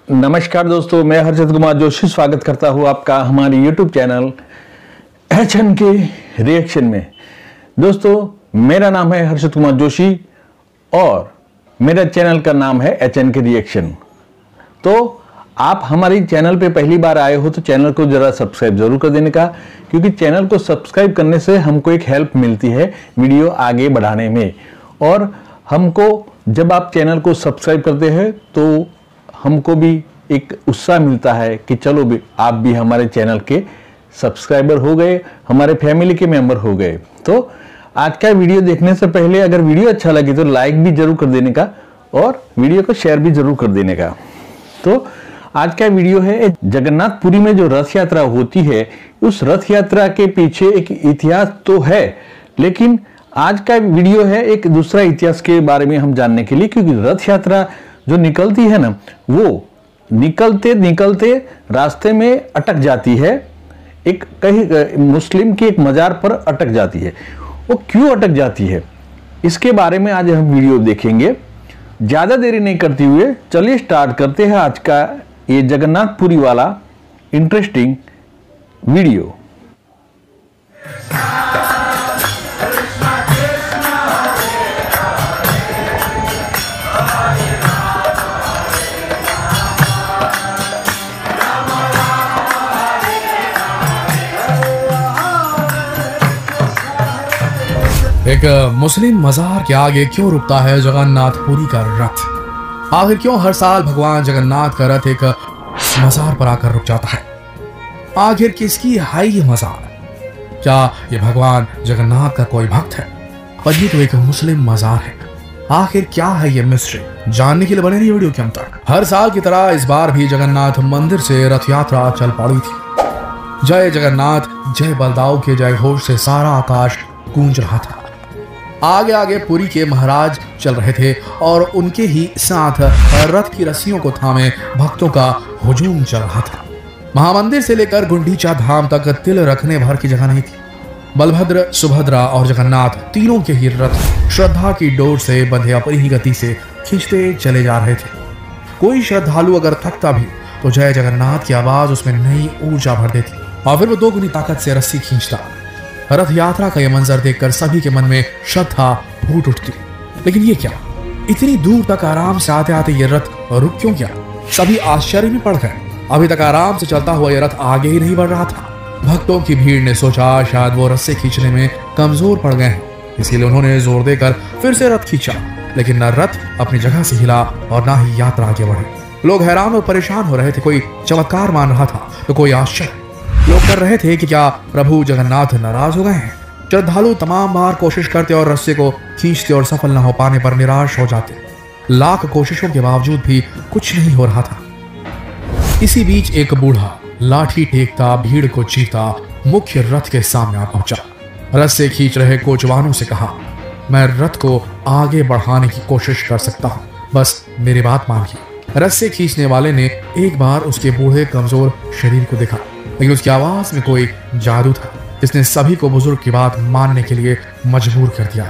नमस्कार दोस्तों, मैं हर्षद कुमार जोशी स्वागत करता हूँ आपका हमारे YouTube चैनल HN के रिएक्शन में। दोस्तों, मेरा नाम है हर्षद कुमार जोशी और मेरा चैनल का नाम है HN के रिएक्शन। तो आप हमारे चैनल पे पहली बार आए हो तो चैनल को ज़रा सब्सक्राइब ज़रूर कर देने का, क्योंकि चैनल को सब्सक्राइब करने से हमको एक हेल्प मिलती है वीडियो आगे बढ़ाने में। और हमको जब आप चैनल को सब्सक्राइब करते हैं तो हमको भी एक उत्साह मिलता है कि चलो भी आप भी हमारे चैनल के सब्सक्राइबर हो गए, हमारे फैमिली के मेंबर हो गए। तो आज का वीडियो देखने से पहले अगर वीडियो अच्छा लगे तो लाइक भी जरूर कर देने का और वीडियो को शेयर भी जरूर कर देने का। तो आज का वीडियो है जगन्नाथपुरी में जो रथ यात्रा होती है, उस रथ यात्रा के पीछे एक इतिहास तो है, लेकिन आज का वीडियो है एक दूसरा इतिहास के बारे में हम जानने के लिए, क्योंकि रथ यात्रा जो निकलती है ना, वो निकलते निकलते रास्ते में अटक जाती है, एक कहीं मुस्लिम के एक मजार पर अटक जाती है। वो क्यों अटक जाती है इसके बारे में आज हम वीडियो देखेंगे। ज़्यादा देरी नहीं करते हुए चलिए स्टार्ट करते हैं आज का ये जगन्नाथपुरी वाला इंटरेस्टिंग वीडियो। एक मुस्लिम मजार के आगे क्यों रुकता है जगन्नाथपुरी का रथ? आखिर क्यों हर साल भगवान जगन्नाथ का रथ एक मजार पर आकर रुक जाता है? आखिर किसकी है ये मजार? क्या ये भगवान जगन्नाथ का कोई भक्त है? और ये तो एक मुस्लिम मजार है। आखिर क्या है ये मिस्ट्री? जानने के लिए बने रहिए वीडियो के अंत तक। हर साल की तरह इस बार भी जगन्नाथ मंदिर से रथ यात्रा चल पड़ी थी। जय जगन्नाथ, जय बलदाऊ के जय घोष से सारा आकाश गूंज रहा था। आगे आगे पुरी के महाराज चल रहे थे और उनके ही साथ रथ की रस्सियों को थामे भक्तों का हुजूम चल रहा था। महामंदिर से लेकर गुंडीचा धाम तक तिल रखने भर की जगह नहीं थी। बलभद्र, सुभद्रा और जगन्नाथ तीनों के ही रथ श्रद्धा की डोर से बंधे अपनी ही गति से खींचते चले जा रहे थे। कोई श्रद्धालु अगर थकता भी तो जय जगन्नाथ की आवाज उसमें नई ऊर्जा भर देती और फिर वो दोगुनी ताकत से रस्सी खींचता। रथ यात्रा का यह मंजर देखकर सभी के मन में श्रद्धा फूट उठती। लेकिन ये क्या, इतनी दूर तक आराम से आते आते ये रथ रुक क्यों गया? सभी आश्चर्य में पड़ गए। अभी तक आराम से चलता हुआ ये रथ आगे ही नहीं बढ़ रहा था। भक्तों की भीड़ ने सोचा शायद वो रस्से खींचने में कमजोर पड़ गए हैं, इसीलिए उन्होंने जोर देकर फिर से रथ खींचा। लेकिन न रथ अपनी जगह से हिला और ना ही यात्रा आगे बढ़ी। लोग हैरान और परेशान हो रहे थे। कोई चमत्कार मान रहा था तो कोई आश्चर्य। लोग कर रहे थे कि क्या प्रभु जगन्नाथ नाराज हो गए हैं? श्रद्धालु तमाम बार कोशिश करते और रस्से को खींचते और सफल न हो पाने पर निराश हो जाते। लाख कोशिशों के बावजूद भी कुछ नहीं हो रहा था। इसी बीच एक बूढ़ा लाठी टेकता भीड़ को चीरता मुख्य रथ के सामने आ पहुंचा। रस्से खींच रहे कोचवानों से कहा, मैं रथ को आगे बढ़ाने की कोशिश कर सकता हूँ, बस मेरी बात मानिए। रस्से खींचने वाले ने एक बार उसके बूढ़े कमजोर शरीर को देखा, लेकिन उसकी आवाज में कोई जादू था जिसने सभी को बुजुर्ग की बात मानने के लिए मजबूर कर दिया।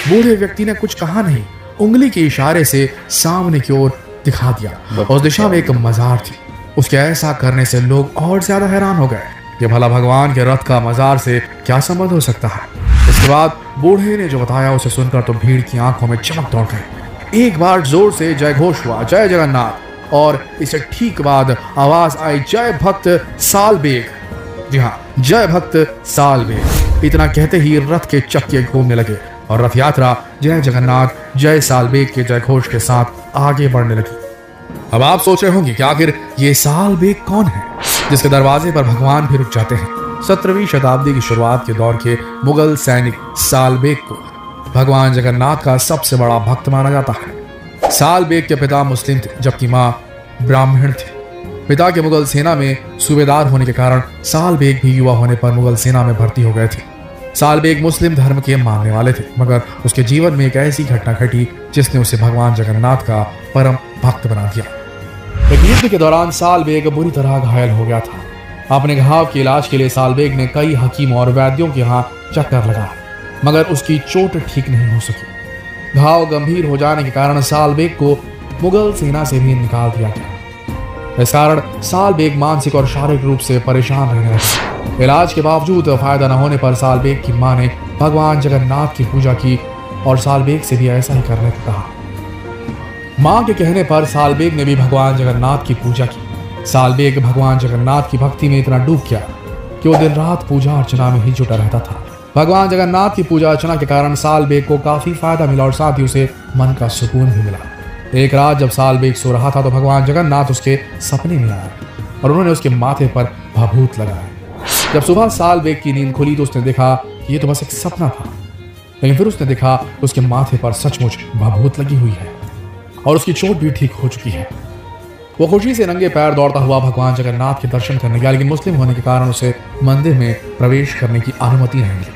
बूढ़े व्यक्ति ने कुछ कहा नहीं, उंगली के इशारे से सामने की ओर दिखा दिया। उस दिशा में एक मजार थी। उसके ऐसा करने से लोग और ज्यादा हैरान हो गए। ये भला भगवान के रथ का मजार से क्या संबंध हो सकता है? इसके बाद बूढ़े ने जो बताया उसे सुनकर तो भीड़ की आंखों में चमक दौड़ गई। एक बार जोर से जय घोष हुआ, जय जगन्नाथ, और इसे ठीक बाद आवाज आई, जय भक्त सालबेग। जी हाँ, जय भक्त सालबेग। इतना कहते ही रथ के चक्के घूमने लगे और रथ यात्रा जय जगन्नाथ जय सालबेग के जय घोष के साथ आगे बढ़ने लगी। अब आप सोच रहे होंगे कि आखिर ये सालबेग कौन है जिसके दरवाजे पर भगवान भी रुक जाते हैं? 17वीं शताब्दी की शुरुआत के दौर के मुगल सैनिक सालबेग को भगवान जगन्नाथ का सबसे बड़ा भक्त माना जाता है। सालबेग के पिता मुस्लिम थे जबकि मां ब्राह्मण थे। पिता के मुगल सेना में सूबेदार होने के कारण सालबेग भी युवा होने पर मुगल सेना में भर्ती हो गए थे। सालबेग मुस्लिम धर्म के मानने वाले थे, मगर उसके जीवन में एक ऐसी घटना घटी जिसने उसे भगवान जगन्नाथ का परम भक्त बना दिया। एक युद्ध के दौरान सालबेग बुरी तरह घायल हो गया था। अपने घाव के इलाज के लिए सालबेग ने कई हकीमों और वैद्यों के यहाँ चक्कर लगाया, मगर उसकी चोट ठीक नहीं हो सकी। घाव गंभीर हो जाने के कारण सालबेग को मुगल सेना से भी निकाल दिया गया। इस कारण साल बेग मानसिक और शारीरिक रूप से परेशान रहने लगे। इलाज के बावजूद फायदा न होने पर साल बेग की मां ने भगवान जगन्नाथ की पूजा की और साल बेग से भी ऐसा ही करने को कहा। मां के कहने पर साल बेग ने भी भगवान जगन्नाथ की पूजा की। साल बेग भगवान जगन्नाथ की भक्ति में इतना डूब गया कि वो दिन रात पूजा अर्चना में ही जुटा रहता था। भगवान जगन्नाथ की पूजा अर्चना के कारण साल बेग को काफी फायदा मिला और साथ ही उसे मन का सुकून भी मिला। एक रात जब साल बेग सो रहा था तो भगवान जगन्नाथ उसके सपने में आए और उन्होंने उसके माथे पर भभूत लगाया। जब सुबह साल बेग की नींद खुली तो उसने देखा कि ये तो बस एक सपना था, लेकिन फिर उसने देखा कि उसके माथे पर सचमुच भभूत लगी हुई है और उसकी चोट भी ठीक हो चुकी है। वो खुशी से नंगे पैर दौड़ता हुआ भगवान जगन्नाथ के दर्शन करने गया, लेकिन मुस्लिम होने के कारण उसे मंदिर में प्रवेश करने की अनुमति नहीं मिली।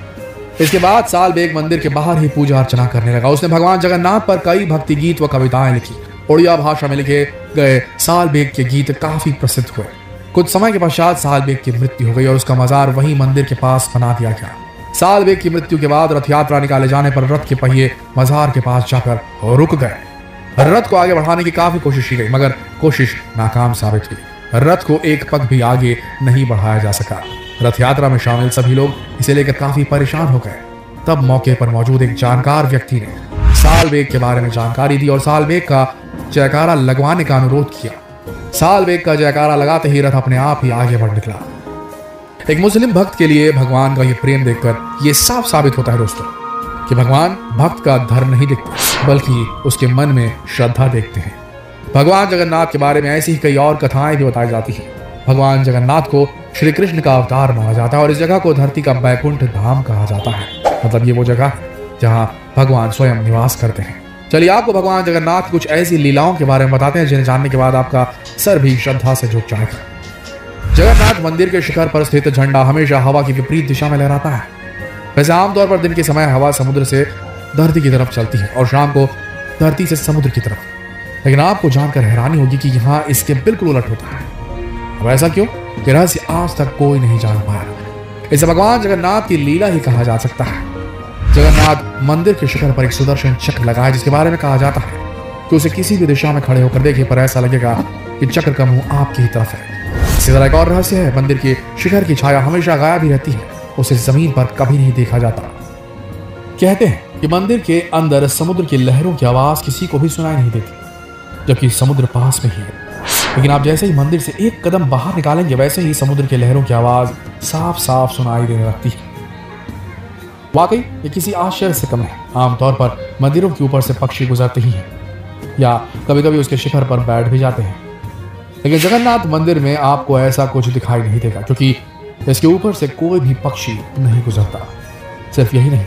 इसके बाद साल बेग मंदिर के बाहर ही पूजा अर्चना करने लगा। उसने भगवान जगन्नाथ पर कई भक्ति गीत व कविताएं लिखी। उड़िया भाषा में लिखे गए साल बेग के गीत काफी प्रसिद्ध हुए। कुछ समय के पश्चात साल बेग की मृत्यु हो गई और उसका मजार वही मंदिर के पास बना दिया गया। साल बेग की मृत्यु के बाद रथ यात्रा निकाले जाने पर रथ के पहिए मजार के पास जाकर रुक गए। रथ को आगे बढ़ाने की काफी कोशिश की गई, मगर कोशिश नाकाम साबित हुई। रथ को एक पग भी आगे नहीं बढ़ाया जा सका। रथ यात्रा में शामिल सभी लोग इसे लेकर काफी परेशान हो गए। तब मौके पर मौजूद एक जानकार व्यक्ति ने साल बेग के बारे में जानकारी दी और साल बेग का जयकारा लगवाने का अनुरोध किया। साल बेग का जयकारा लगाते ही रथ अपने आप ही आगे बढ़ निकला। एक मुस्लिम भक्त के लिए भगवान का ये प्रेम देखकर ये साफ साबित होता है दोस्तों कि भगवान भक्त का धर्म नहीं देखते, बल्कि उसके मन में श्रद्धा देखते हैं। भगवान जगन्नाथ के बारे में ऐसी ही कई और कथाएं भी बताई जाती हैं। भगवान जगन्नाथ को श्री कृष्ण का अवतार माना जाता है और इस जगह को धरती का बैकुंठ धाम कहा जाता है। मतलब ये वो जगह है जहाँ भगवान स्वयं निवास करते हैं। चलिए आपको भगवान जगन्नाथ की कुछ ऐसी लीलाओं के बारे में बताते हैं जिन्हें जानने के बाद आपका सर भी श्रद्धा से झुक जाएगा। जगन्नाथ मंदिर के शिखर पर स्थित झंडा हमेशा हवा की विपरीत दिशा में लहराता है। वैसे आमतौर पर दिन के समय हवा समुद्र से धरती की तरफ चलती है और शाम को धरती से समुद्र की तरफ, लेकिन आपको जानकर हैरानी होगी कि यहाँ इसके बिल्कुल उलट होता है। अब ऐसा क्यों? ये रहस्य आज तक कोई नहीं जान पाया। इसे भगवान जगन्नाथ की लीला ही कहा जा सकता है। जगन्नाथ मंदिर के शिखर पर एक सुदर्शन चक्र लगा है, जिसके बारे में कहा जाता है कि उसे किसी भी दिशा में खड़े होकर देखे पर ऐसा लगेगा कि चक्र का मुंह आपकी ही तरफ है। इसी तरह एक और रहस्य है, मंदिर के शिखर की छाया हमेशा गायब ही रहती है, उसे जमीन पर कभी नहीं देखा जाता। कहते हैं कि मंदिर के अंदर समुद्र की लहरों की आवाज किसी को भी सुनाई नहीं देती, जबकि समुद्र पास में ही है। लेकिन आप जैसे ही मंदिर से एक कदम बाहर निकालेंगे वैसे ही समुद्र की लहरों की आवाज साफ साफ सुनाई देने लगती है। वाकई ये किसी आश्चर्य से कम है। आमतौर पर मंदिरों के ऊपर से पक्षी गुजरते ही हैं या कभी कभी उसके शिखर पर बैठ भी जाते हैं, लेकिन जगन्नाथ मंदिर में आपको ऐसा कुछ दिखाई नहीं देगा, क्योंकि इसके ऊपर से कोई भी पक्षी नहीं गुजरता। सिर्फ यही नहीं,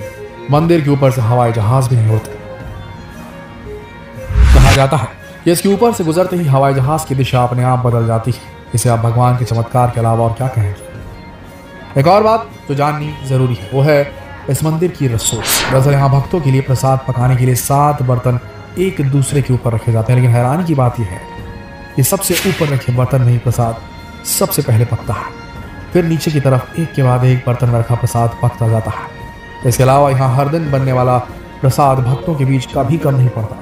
मंदिर के ऊपर से हवाई जहाज भी नहीं उड़ते। कहा जाता है कि इसके ऊपर से गुजरते ही हवाई जहाज की दिशा अपने आप बदल जाती है। इसे आप भगवान के चमत्कार के अलावा और क्या कहेंगे। एक और बात जो जाननी जरूरी है वो है इस मंदिर की रसोई। दरअसल यहाँ भक्तों के लिए प्रसाद पकाने के लिए 7 बर्तन एक दूसरे के ऊपर रखे जाते हैं, लेकिन हैरानी की बात यह है कि सबसे ऊपर रखे बर्तन में ही प्रसाद सबसे पहले पकता है, फिर नीचे की तरफ एक के बाद एक बर्तन में रखा प्रसाद पकता जाता है। इसके अलावा यहाँ हर दिन बनने वाला प्रसाद भक्तों के बीच कभी कम नहीं पड़ता।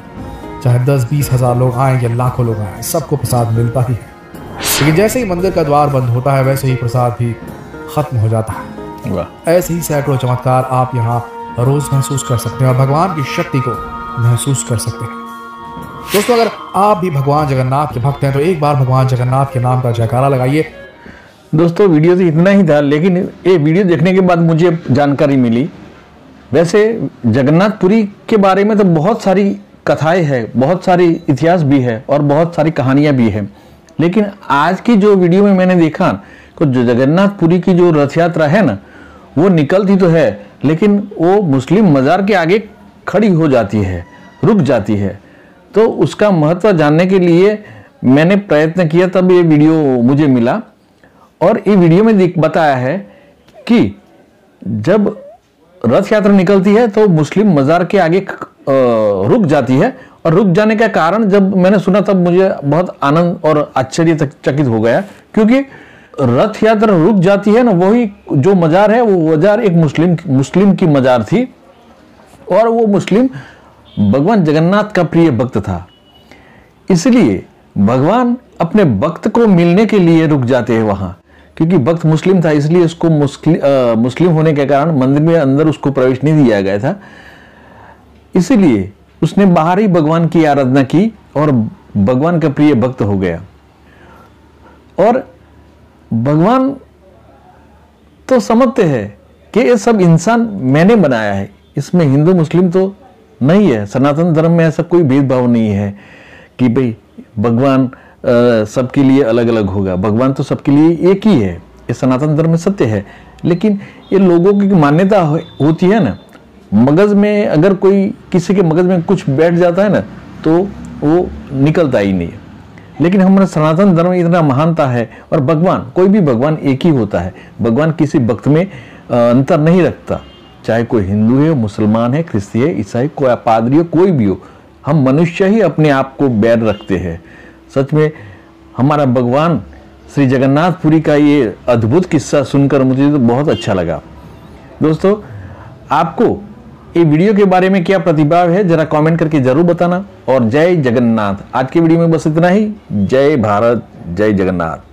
चाहे 10-20 हज़ार लोग आए या लाखों लोग आए, सबको प्रसाद मिलता ही है। लेकिन जैसे ही मंदिर का द्वार बंद होता है वैसे ही प्रसाद भी खत्म हो जाता है। ऐसे ही सैकड़ों चमत्कार आप यहाँ रोज महसूस कर सकते हैं और भगवान की शक्ति को महसूस कर सकते हैं। दोस्तों, अगर आप भी भगवान जगन्नाथ के भक्त हैं तो एक बार भगवान जगन्नाथ के नाम का जयकारा लगाइए। दोस्तों, वीडियो तो इतना ही था, लेकिन ये वीडियो देखने के बाद मुझे जानकारी मिली। वैसे जगन्नाथपुरी के बारे में तो बहुत सारी कथाएं हैं, बहुत सारी इतिहास भी है और बहुत सारी कहानियां भी है, लेकिन आज की जो वीडियो में मैंने देखा तो जो जगन्नाथपुरी की जो रथ यात्रा है ना, वो निकलती तो है लेकिन वो मुस्लिम मज़ार के आगे खड़ी हो जाती है, रुक जाती है। तो उसका महत्व जानने के लिए मैंने प्रयत्न किया, तब ये वीडियो मुझे मिला और ये वीडियो में बताया है कि जब रथ यात्रा निकलती है तो मुस्लिम मज़ार के आगे रुक जाती है, और रुक जाने का कारण जब मैंने सुना तब मुझे बहुत आनंद और आश्चर्यचकित हो गया, क्योंकि रथ यात्रा रुक जाती है ना, वही जो मजार है वो मजार एक मुस्लिम की मजार थी और वो मुस्लिम भगवान जगन्नाथ का प्रिय भक्त था। इसलिए भगवान अपने भक्त को मिलने के लिए रुक जाते हैं वहां, क्योंकि भक्त मुस्लिम था, इसलिए उसको मुस्लिम होने के कारण मंदिर में अंदर उसको प्रवेश नहीं दिया गया था। इसीलिए उसने बाहर ही भगवान की आराधना की और भगवान का प्रिय भक्त हो गया। और भगवान तो समझते हैं कि ये सब इंसान मैंने बनाया है, इसमें हिंदू मुस्लिम तो नहीं है। सनातन धर्म में ऐसा कोई भेदभाव नहीं है कि भाई भगवान सबके लिए अलग अलग होगा। भगवान तो सबके लिए एक ही है, ये सनातन धर्म में सत्य है। लेकिन ये लोगों की मान्यता होती है ना, मगज में अगर कोई किसी के मगज में कुछ बैठ जाता है ना तो वो निकलता ही नहीं है। लेकिन हमारा सनातन धर्म इतना महानता है, और भगवान, कोई भी भगवान एक ही होता है। भगवान किसी भक्त में अंतर नहीं रखता, चाहे कोई हिंदू है, मुसलमान है, ख्रिस्ती है, ईसाई, कोई पादरी हो, कोई भी हो। हम मनुष्य ही अपने आप को बैर रखते हैं। सच में हमारा भगवान श्री जगन्नाथपुरी का ये अद्भुत किस्सा सुनकर मुझे तो बहुत अच्छा लगा। दोस्तों, आपको ये वीडियो के बारे में क्या प्रतिभाव है जरा कमेंट करके जरूर बताना। और जय जगन्नाथ। आज के वीडियो में बस इतना ही। जय भारत, जय जगन्नाथ।